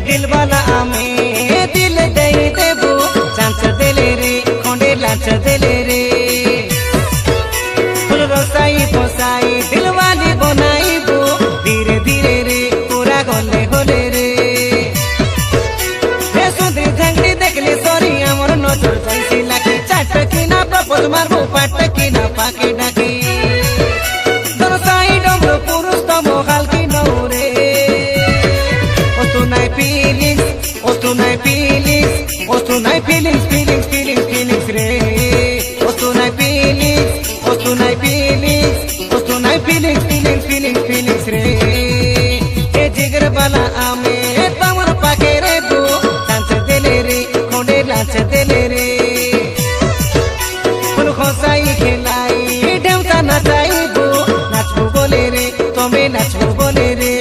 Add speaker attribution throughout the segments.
Speaker 1: दिल वाला आमे दिल दे देबो चांस देले रे खंडे लाच देले रे फुल रसाई फसाई दिल वाली बनाइबो धीरे धीरे रे पूरा गले गले रे हे सुंदरी झांगड़ी देखले सॉरी हमर नजर जाइसी लागी चाट की ना प्रपोज मारबो पाट की ना पाके डाकी दरसाई डमरो पुरुष तो मोहाल की नौरे tonight feelings feelings re tonight feelings re e jigar bala ame tamar pake re bo chance dele re khonde lach dele re phul khosai khelai ढेउता nachaibo nachbo bole re tome nachbo bole re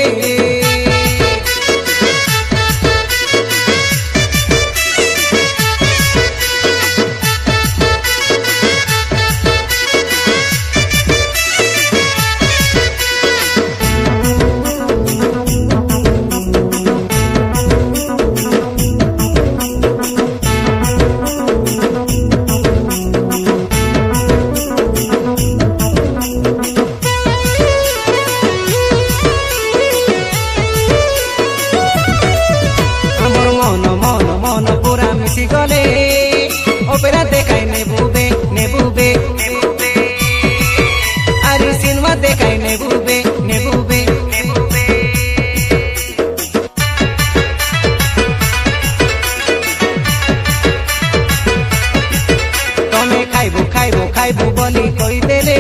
Speaker 1: gole opera dekai nebube ari cinema dekai nebube tome খাইবো boli koi dele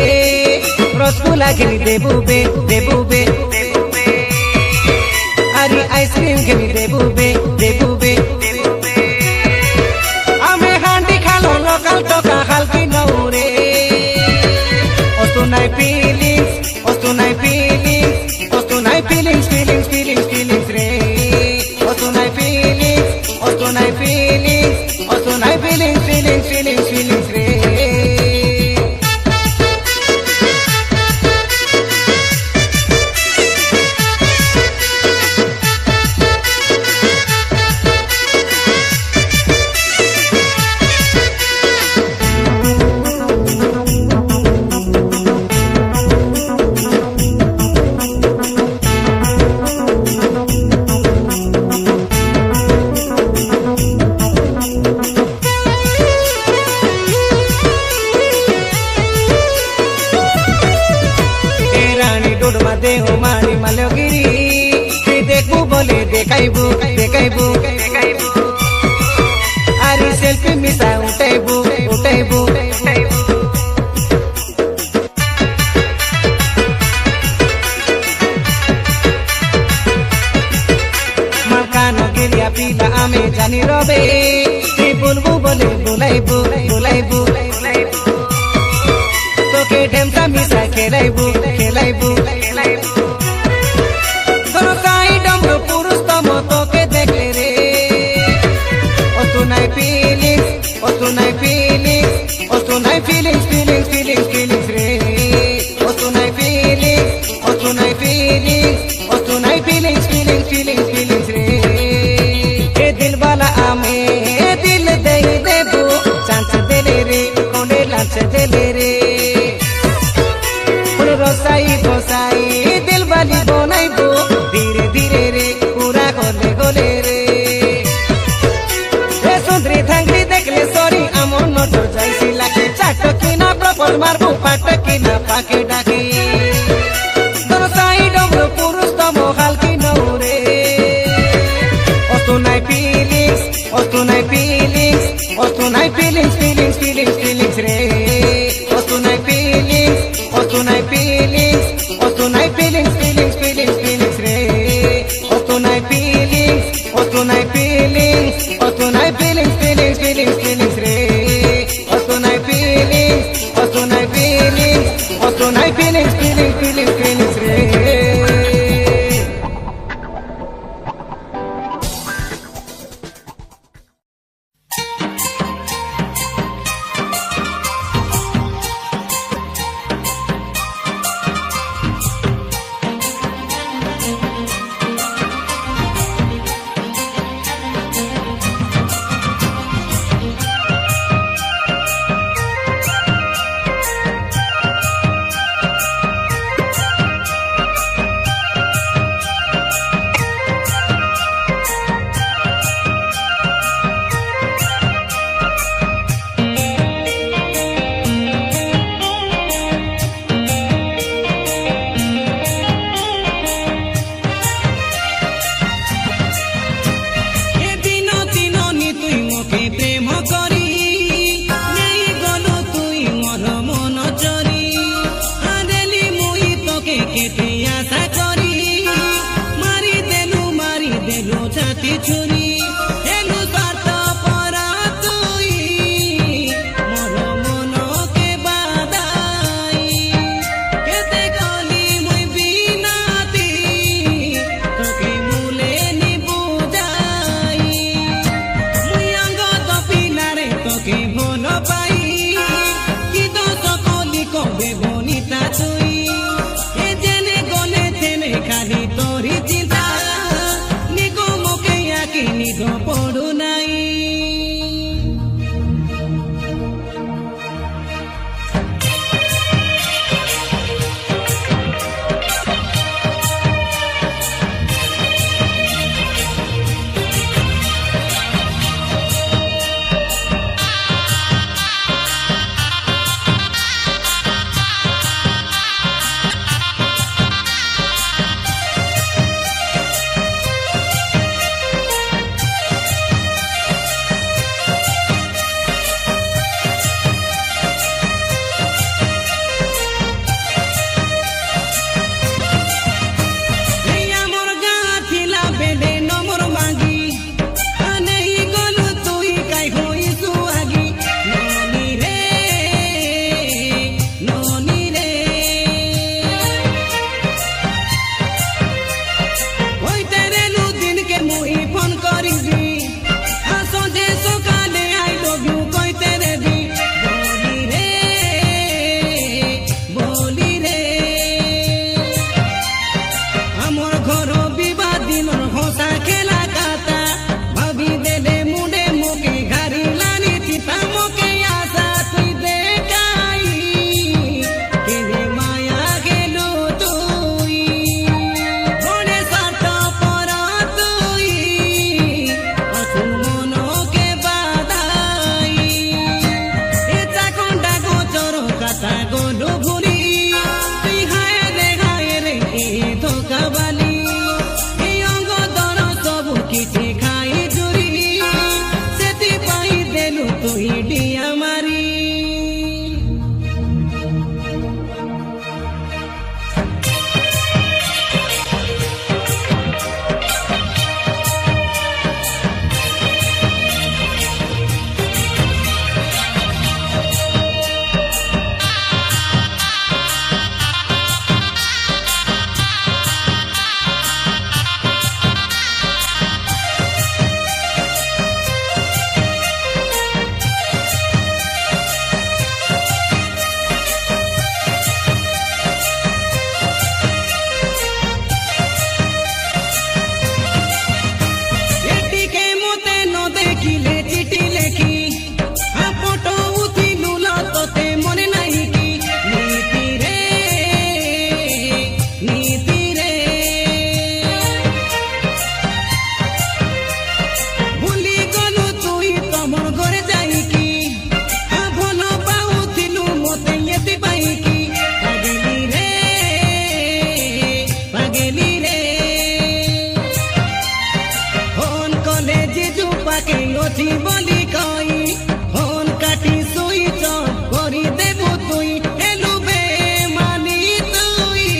Speaker 1: rasgulla kini debube ari ice cream kini debube tonight feelings re tonight feelings re देहो मारी मालगिरी देखबो बोले देखाइबो आरी selfie मिसा उठाइबो मालकानो गिरिया पिला आमे जानी रबे बोलबो बोले बोलाइबो तोके ढेमसा मिसा खेलाइबो दरसाई डमरो पुरुष तो मतो के देखे रे tonight feelings re tonight feelings re e dil wala ame dil de debo chance dele re khonde lach dele re ful rosai bosai dil wali bonaibo dhire dhire re pura gole re e sundri thangri dekhle sorry amon nojor jaisi lage chat ki na propose marbo pat ki na pake daki dosai domro purush to mohal ki naure tonight feelings వస్తున్నాయి feelings వస్తున్నాయి feelings feelings feelings feelings రే వస్తున్నాయి feelings వస్తున్నాయి feelings వస్తున్నాయి feelings feelings feelings feelings రే వస్తున్నాయి feelings వస్తున్నాయి feelings వస్తున్నాయి feelings feelings feelings feelings రే వస్తున్నాయి feelings వస్తున్నాయి ఫీలింగ్స్ వస్తున్నాయి ఫీలింగ్స్ ఫీలింగ్స్ ఫీలింగ్స్ ఫీలింగ్స్ రే ଅଛି ବୋଲି କହି ଫୋନ କାଟି ଶୋଇଛ କରିଦେବୁ ତୁଇ ହେଲୁ ବେମାନି ତୁଇ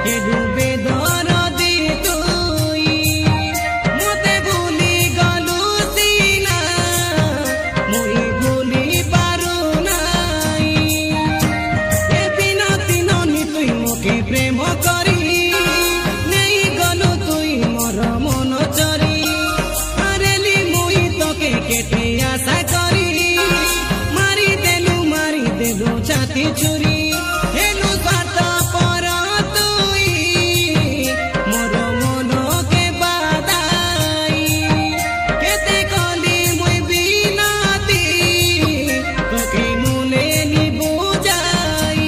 Speaker 1: ହେଲୁ ବେଦରଦି ତୁଇ ମୋତେ ଭୁଲି ଗଲୁ ସିନା ମୁଇଁ ଭୁଲି ପାରୁନାଇ ଏ ବିନତି ନନି ତୁଇ ମୋକେ ପ୍ରେମ କରି ନେଇ ଗଲୁ ତୁଇ ମୋର ମନ ଚରି ହାରେଲି ମୁଇଁ তোকে কেটে আশা করি মারি দেলু ছাতি ছুরি হেলু স্বার্থ পর তুই মোর মনকে বাদাই কেতে কলি মুই বিনাতি তোকে মুলে নিবু যাই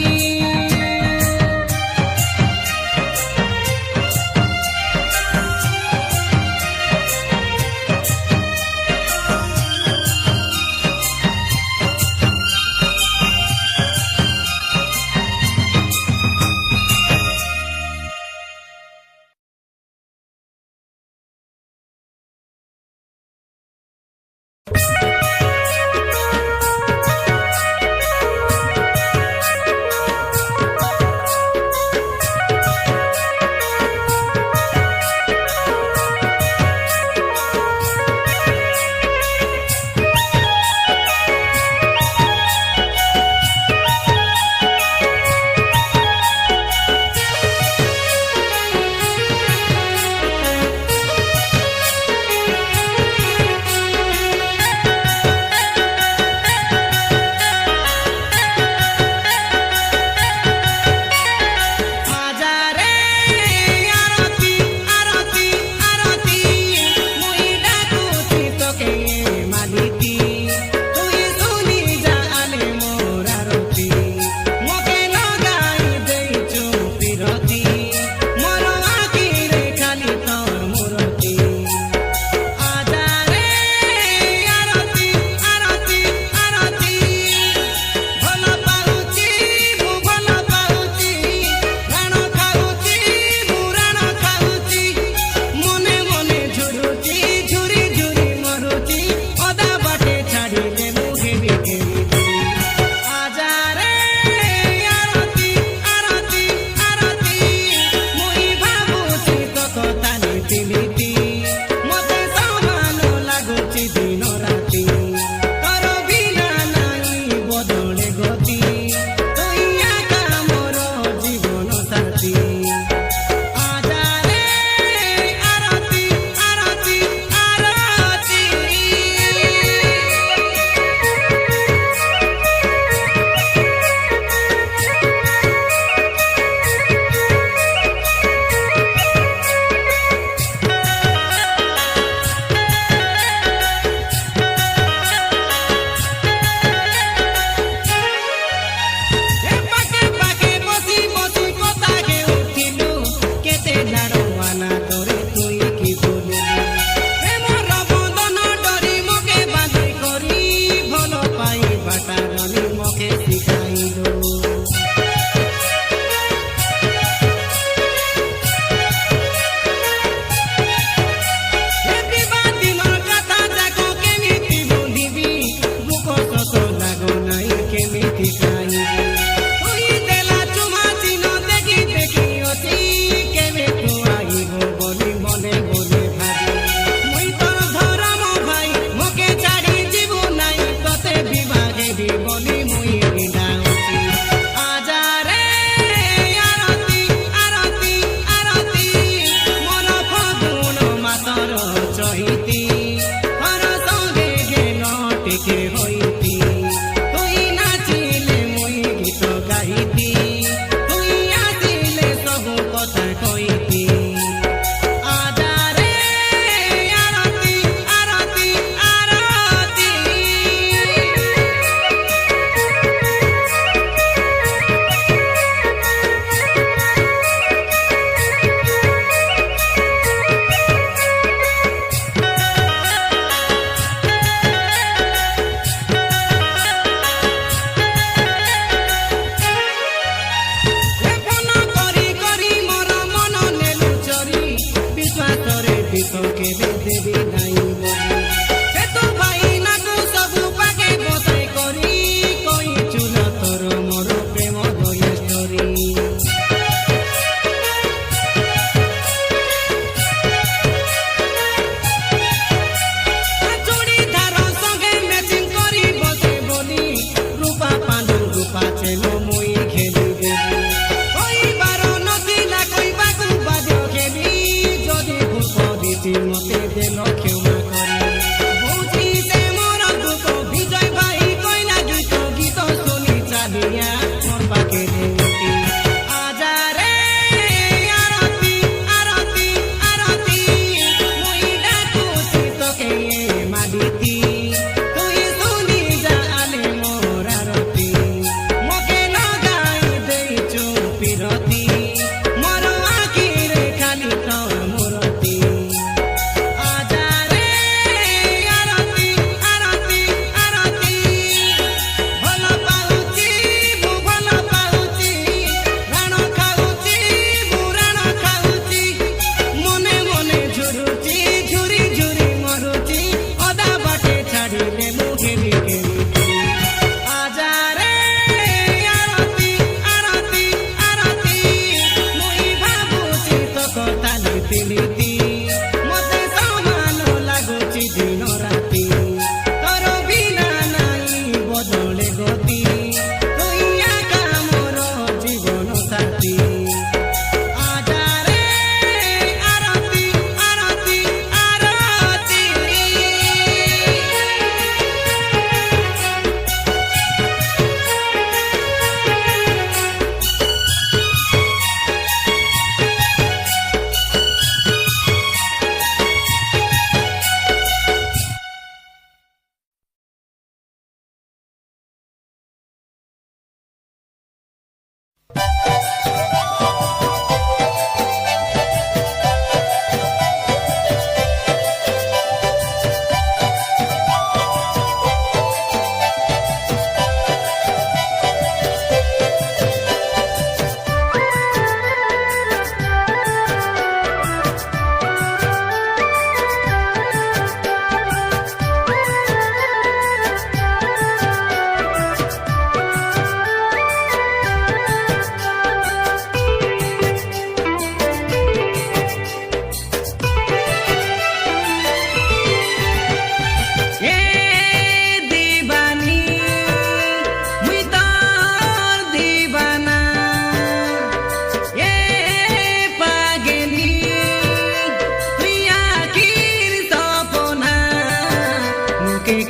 Speaker 1: দিন রাতি তোর বিনা নাই বদলে গতি তুই একা মোর জীবন সাথী আজারে আরতি আরতি আরতি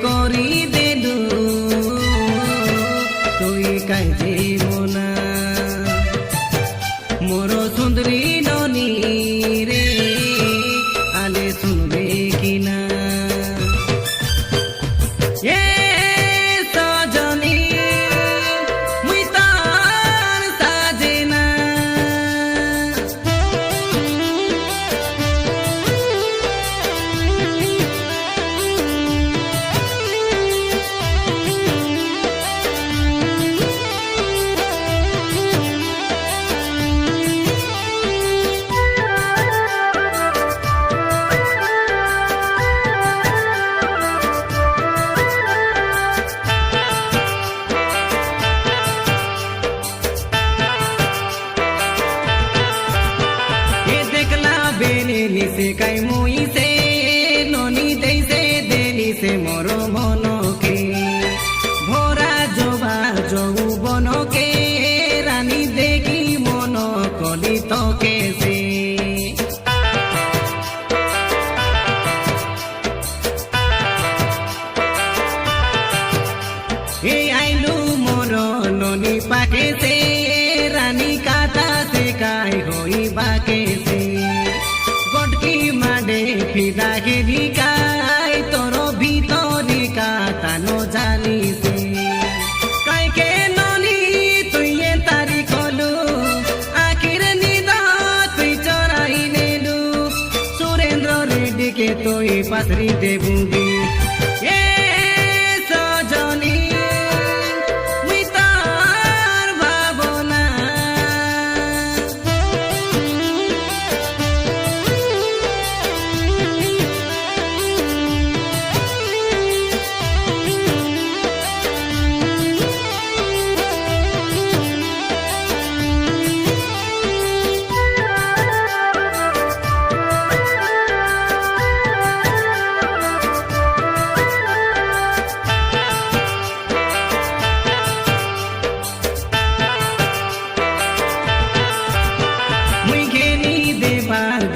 Speaker 1: করি দেলু তুই কাই জীবনা মোর সুন্দরী ননি রে আলে শুনবে কিনা এ সজনী মুই তার সাজেনা দেলিছে কাই মুইছে ননি দেইছে দেলিছে মোর মনকে ভরা জবা যৌবনকে রানী দেখি মন কলি তোকে সে এই আইলু মোর ননি পাকে সে রানী কাটা সে কাই হই বাকে সে গটকি মাডে ফিদা গেলি কাই তোর ভিতরি কাতানো জানিছে কাইকে ননি তুই তারি কলু আখির নিদ তুই চড়াই নেলু সুরেন্দ্র রেড্ডিকে তুই পাথরি দেবুগি এ সজনী মুই তার ভাবনা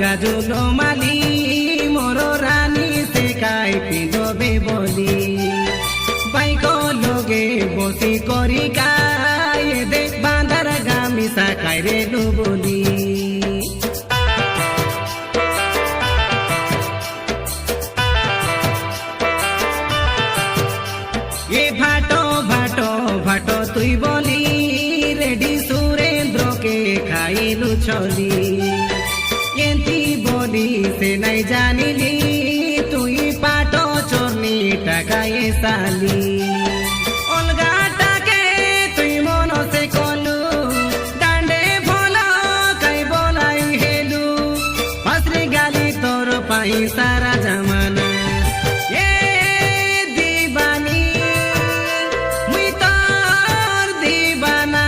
Speaker 1: গাজল মালি মোর রানী সে কাই পিঁধবে বলি বাইক লগে বসি করি কাই দে বাঁধার গামিসা কাইরে বলি এ ভাটো ভাটো ভাটো তুই বলি রেডি সুরেন্দ্রকে খাইলু ছলি এন্তি বলি সে নাই জানিলি তুই পাটো চর্নি টাকায় সালি অলগাটাকে তুই মন সে কলু ডান্ডে ভল কাই বলাই হেলু পাশরে গালি তোর পাই সারা জামানা এ দিবানি মুই তোর দিবানা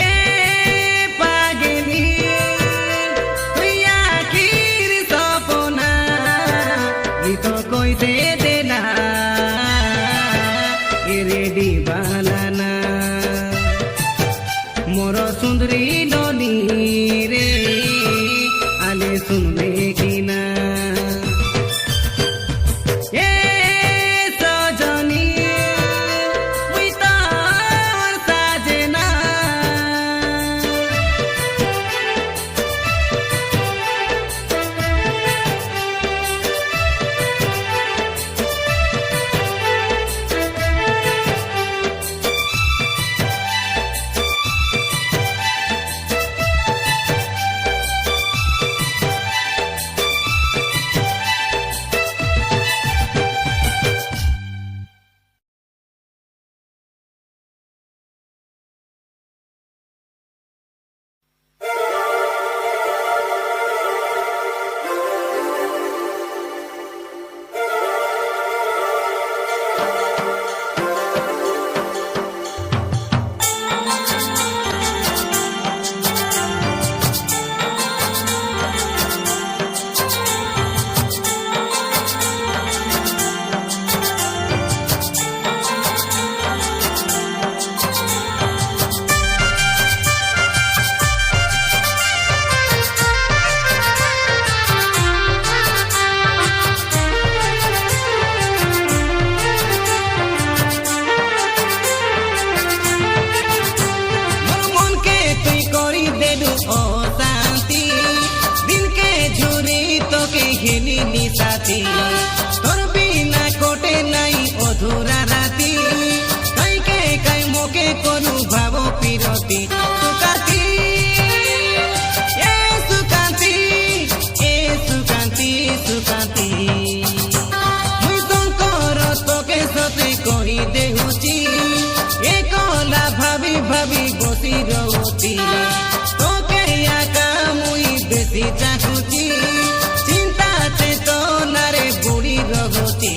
Speaker 1: এ পাগলি তুই আখির সপনা ই তো কইতে দে না এ রেডি বালানা মোর সুন্দরী ননি রে আলে শুনবে কিনা এ সজনী উই তোর সাজনা সাথী তোর বিনা কোটে নাই অধুরা রাতি কাইকে কাই মোকে করু ভাব পিরতি সুকান্তি এ সুকান্তি এ সুকান্তি সুকান্তি মুই শঙ্কর তোকে সতে কহি দেহুচি এ কলা ভাবি ভাবি বসি রহুচি তোকে আকা মুই বেশি চাহুচি তো নারে বুড়ি রঘুতি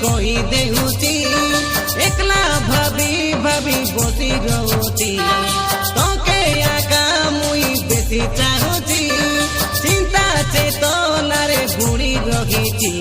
Speaker 1: কই দেহুছি একলা ভাবি ভাবি বসি রহুছি তোকে আকা মুই বেশি চাহুছি চিন্তা চেতনারে বুড়ি রহিছি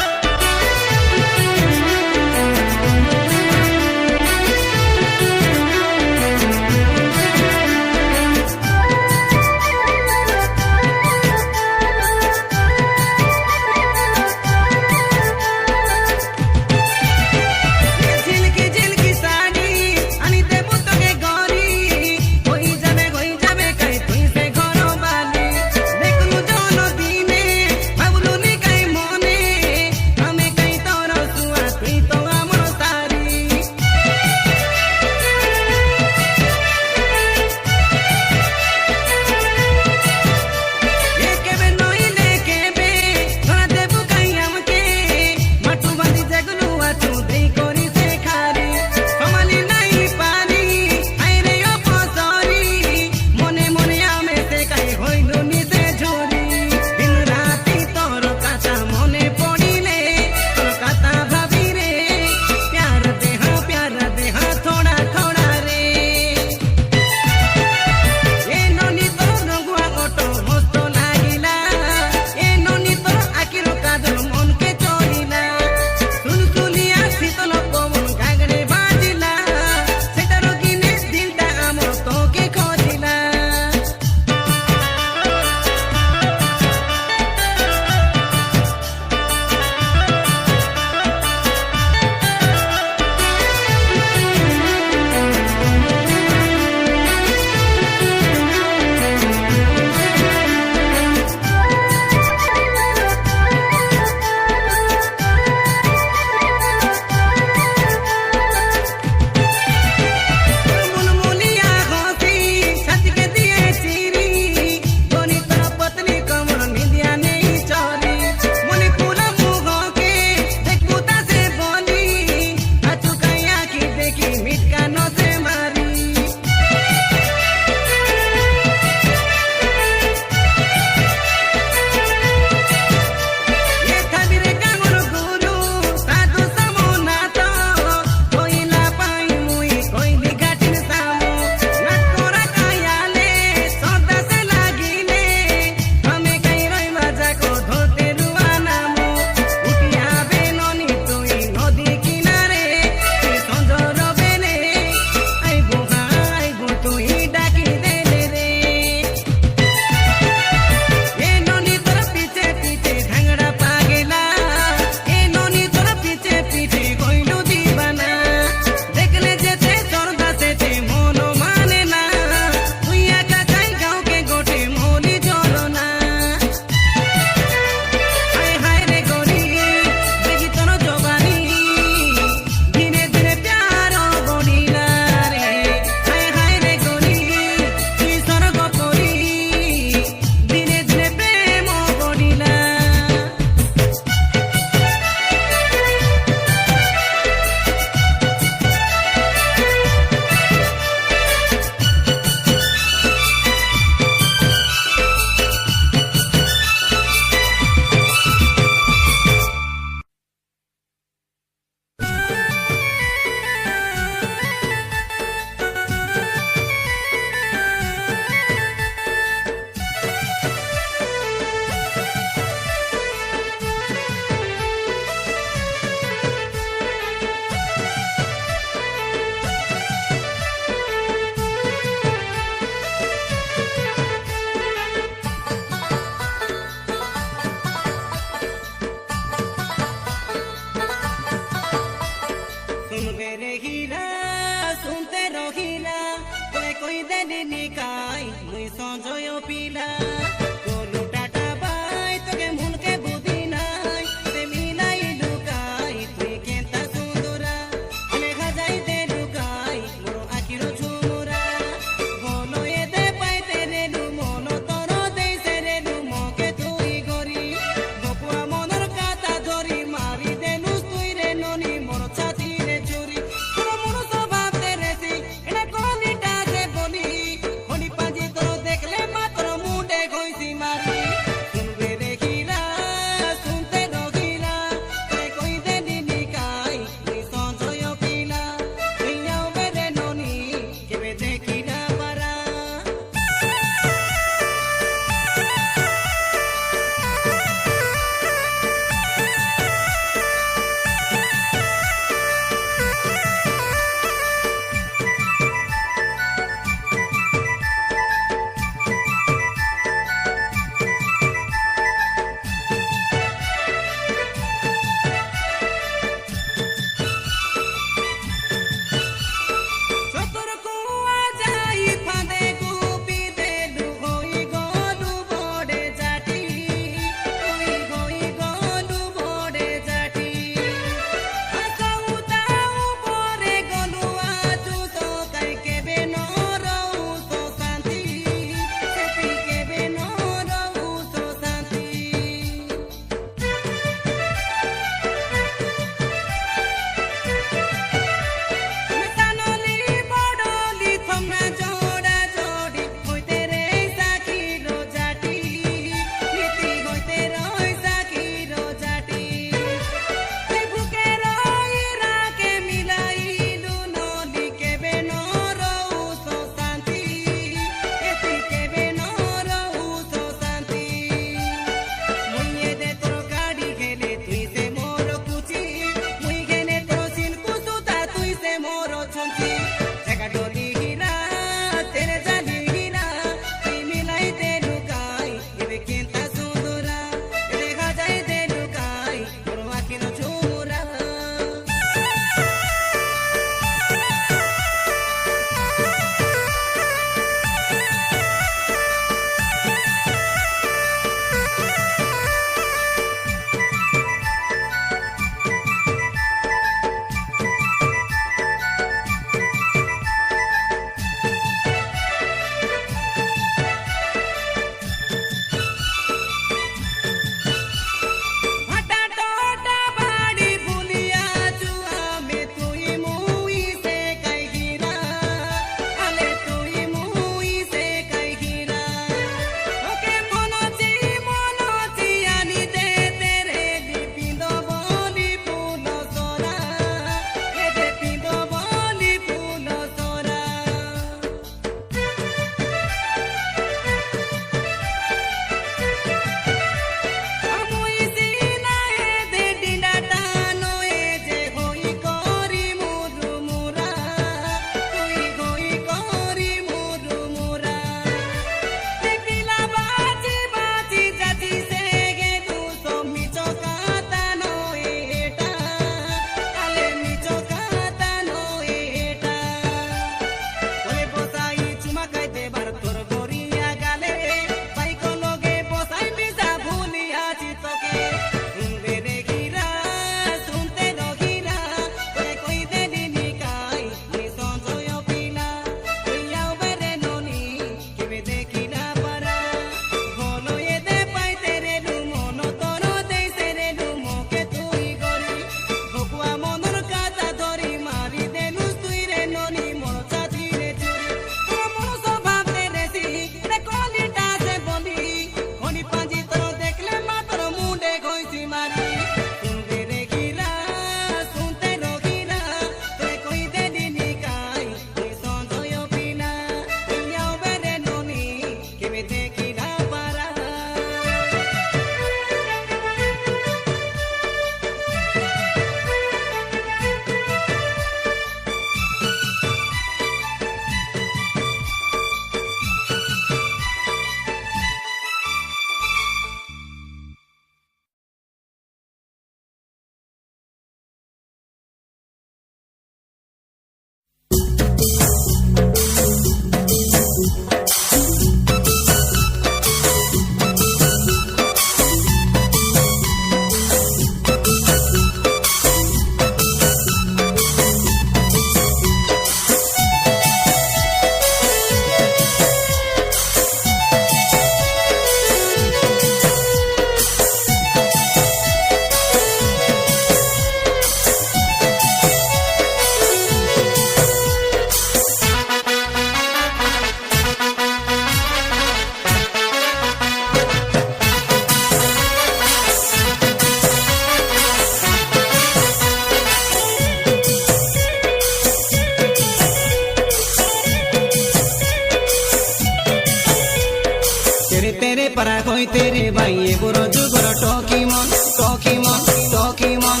Speaker 1: para koi tere bai e boro jugoro tokimon tokimon tokimon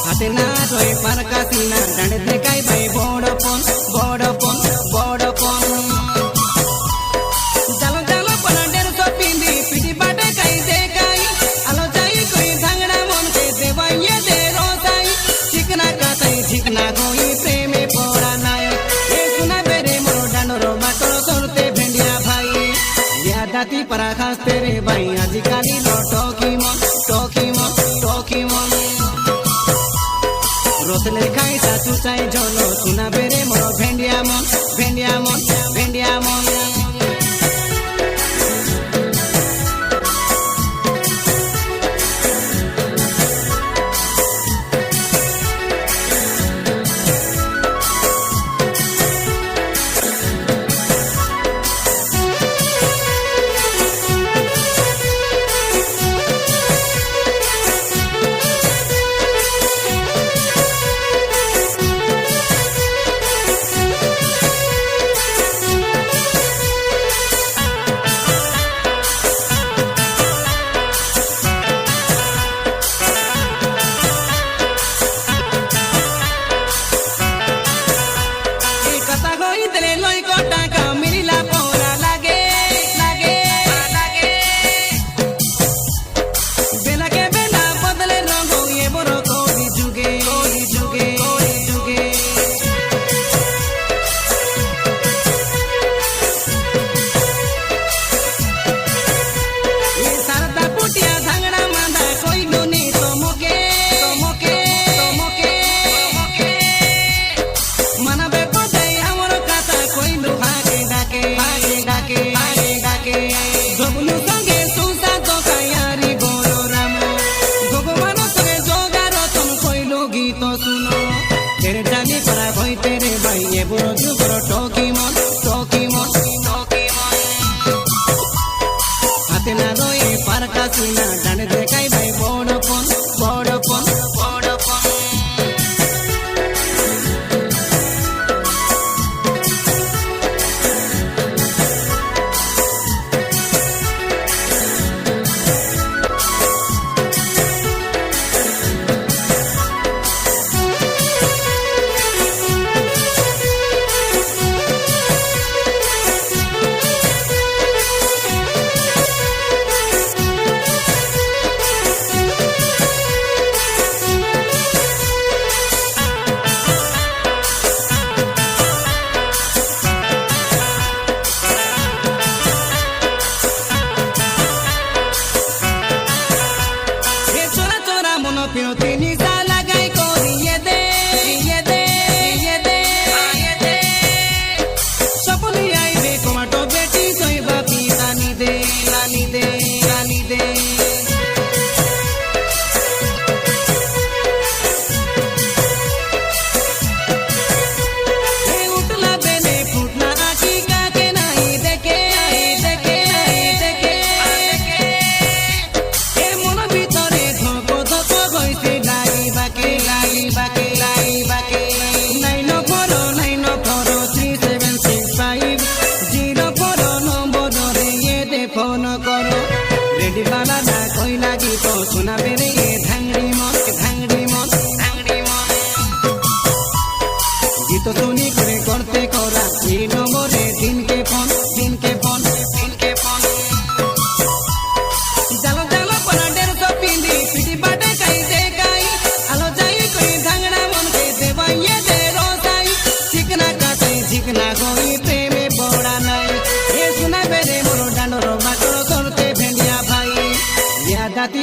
Speaker 1: hate na koi para kasina dande dekai bai bodopon bodopon bodopon jalo jalo panander so pindi piti bate kai dekai alo jai koi dhangna mon ke debai ye de rosai chikna katai chikna koi preme pora nai e suna bere moro danoro makoro sorte bhendia bhai ya dati para khas tere bai ajikali lo tokimon tokimon tokimon rotele khai sa chuchai jolo suna bere moro bhendia mon bhendia mon bhendia mon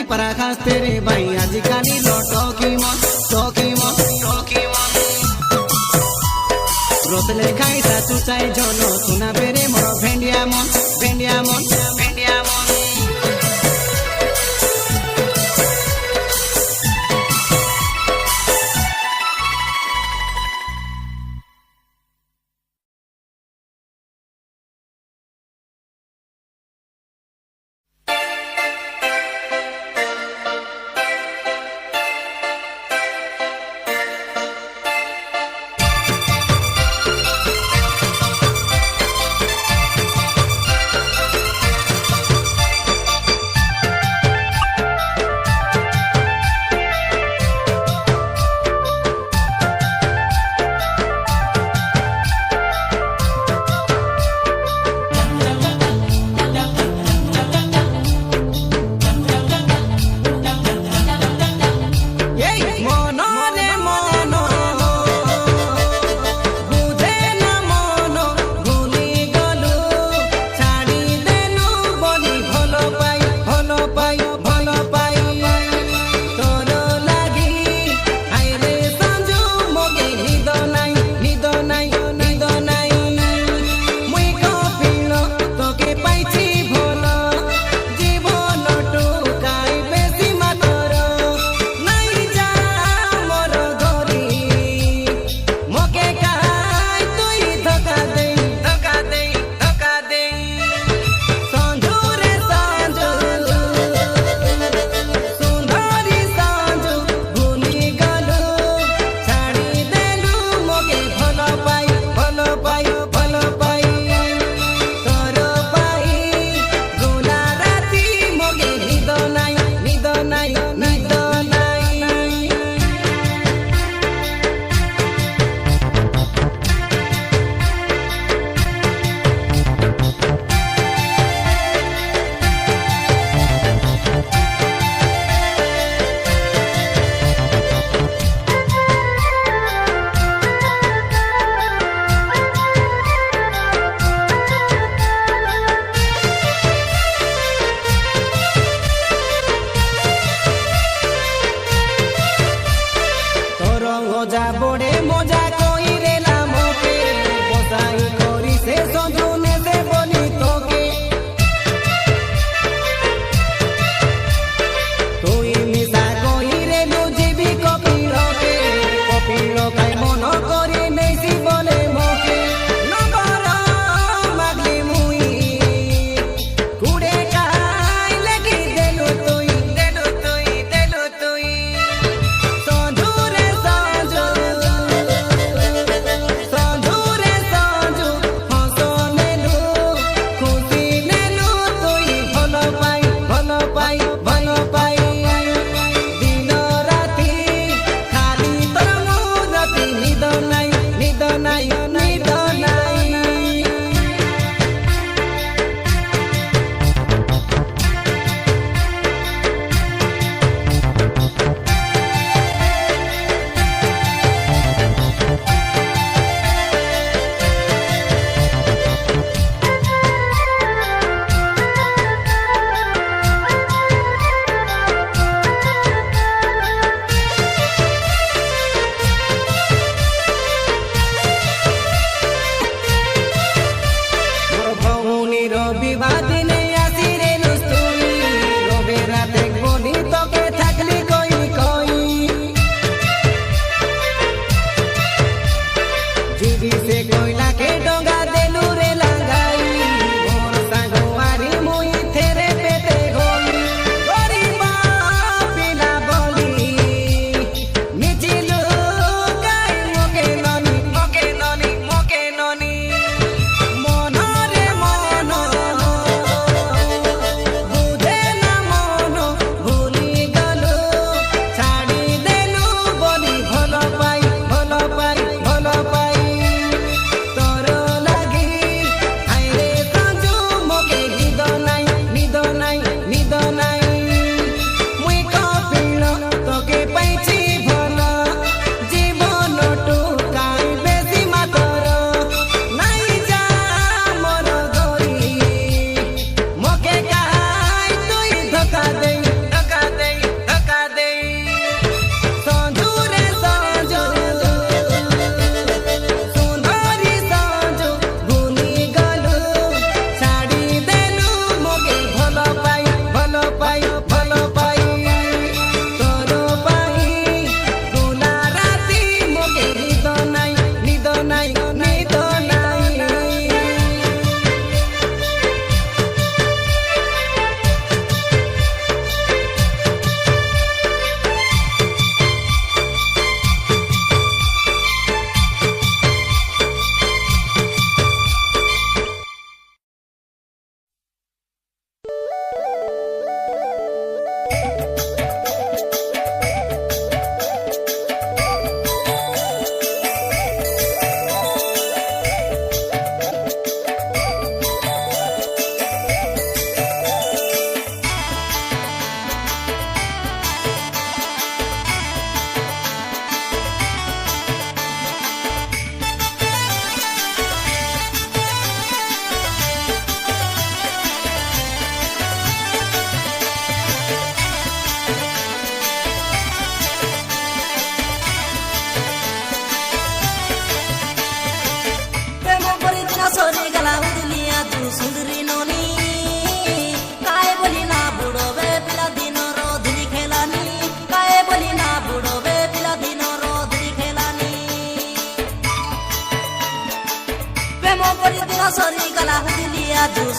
Speaker 1: para khas tere bai ajikali lo tokimon tokimon tokimon rotele khai sa chuchai jolo suna bere moro bhendia mon bhendia mon bhendia mon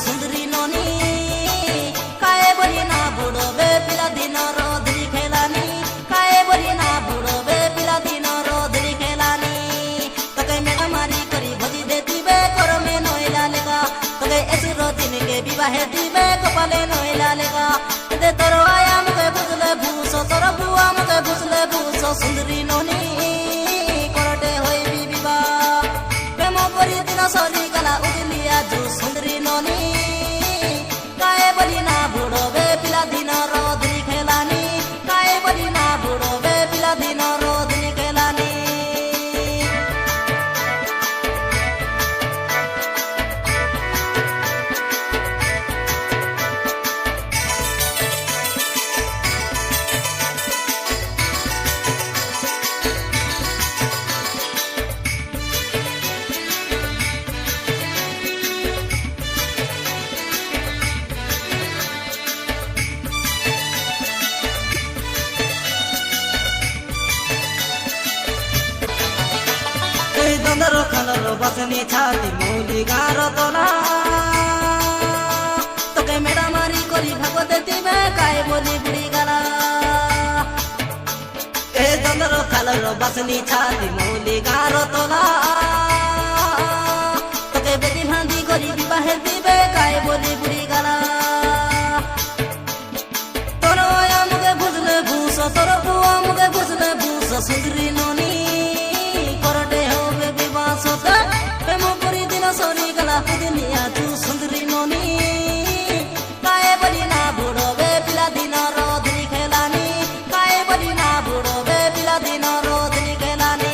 Speaker 2: सुंदरी नोनी काए बोली ना बुड़ो बे पिला दिन रोदरी खेलानी काए बोली ना बुड़ो बे पिला दिन रोदरी खेलानी तके मेरा मारी करी भजी देती बे करो में नोइला लेगा तके ऐसुरो दिन के विवाह दीबे कपाले नोइला लेगा दे तोरो आया मुके बुझले भूसो तोरो बुआ मुके बुझले भूसो सुंदरी नोनी करटे होई विवा प्रेम करी दिन सरी गला उदलिया जो सुंदरी नोनी काए बोली ना बुड़ो बे पिला दिन रोदरी खेलानी काए बोली ना बुड़ो बे पिला दिन रोदरी खेलानी दंदरो खनरो बसनी छाती मूली गारो तोला तोके मेरा मारी कोरी भागो देती मैं काए बोली बुड़ी गला ए दंदरो खनरो बसनी छाती मूली गारो तोला तोके बेटी भांदी कोरी विवाह दीबे काए बोली बुड़ी गला तोरो आया मुके बुझले भूसो तोरो बुआ मुके बुझले भूसो सुंदरी नोनी सोरी गला दुनिया तू सुंदरी नोनी काए बोली ना बुड़ो बे पिला दिन रोदरी खेलानी काए बोली ना बुड़ो बे पिला दिन रोदरी खेलानी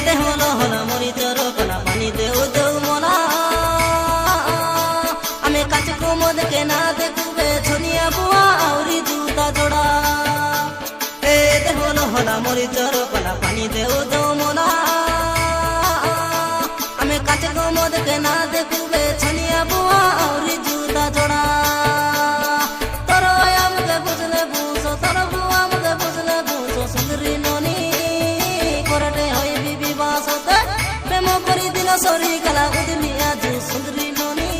Speaker 2: दे होलो होना मोरी चोरो कोना पानी दे उदो मोना हमें काच को मोद के ना देखुबे छोनिया बुआ औरी जूता जोड़ा ए दे होलो होना मोरी चोरो कोना पानी दे उदो मोना हमें काच को मोद के ना देखुबे छोनिया बुआ औरी जूता जोड़ा तोरो आया मुके बुझले भूसो तोरो बुआ मुके बुझले भूसो सुंदरी नोनी कोरटे होई प्रेम करी दिन सरी गला उदलिया जो सुंदरी नोनी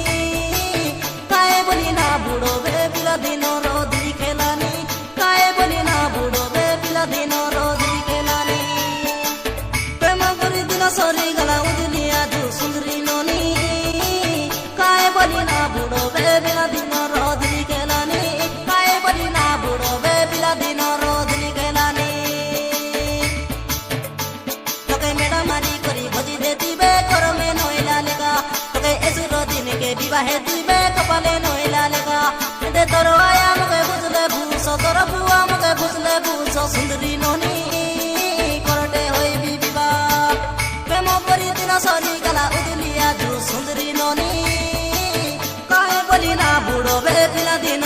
Speaker 2: काए बोली ना बुड़ो बे पिला दिन रोदरी खेलानी काए बोली ना बुड़ो बे पिला दिन रोदरी खेलानी प्रेम करी दिन सरी गला उदलिया जो सुंदरी नोनी काए बोली ना बुड़ो बे पिला दिन रोदरी खेलानी काए बोली ना बुड़ो बे पिला दिन रोदरी खेलानी तोके मेरा मारी करी भजी देती बे करो में नोइला लेगा तोके ऐसुरो दिन के विवाह दीबे कपाले नोइला लेगा दे तोरो आया मुके बुझले भूसो तोरो बुआ मुके बुझले भूसो सुंदरी नोनी करटे होई विवा प्रेम करी दिन सरी गला उदलिया जो सुंदरी नोनी काए बोली ना बुड़ो बे पिला दिन